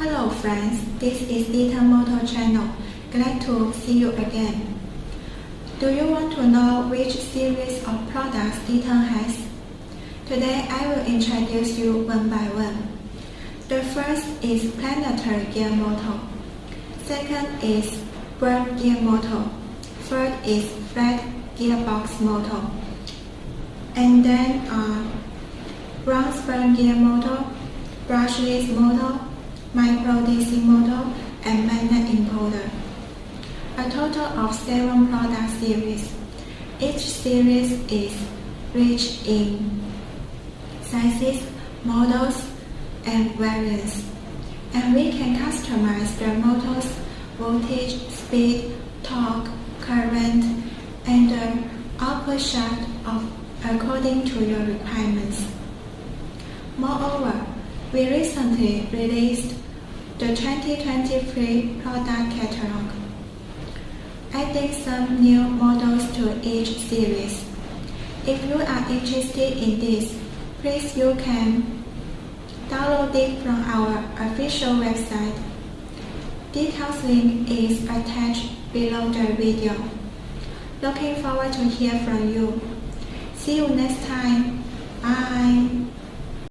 Hello friends, this is ETONM Motor channel. Glad to see you again. Do you want to know which series of products ETONM has? Today I will introduce you one by one. The first is planetary gear motor. Second is spur gear motor. Third is flat gearbox motor. And then round spur gear motor, brushless motor, micro DC motor, and magnet encoder. A total of 7 product series. Each series is rich in sizes, models, and variants, and we can customize the motor's voltage, speed, torque, current, and the output shaft according to your requirements. Moreover, we recently released the 2023 product catalog, adding some new models to each series. If you are interested in this, please you can download it from our official website. Details link is attached below the video. Looking forward to hear from you. See you next time. Bye.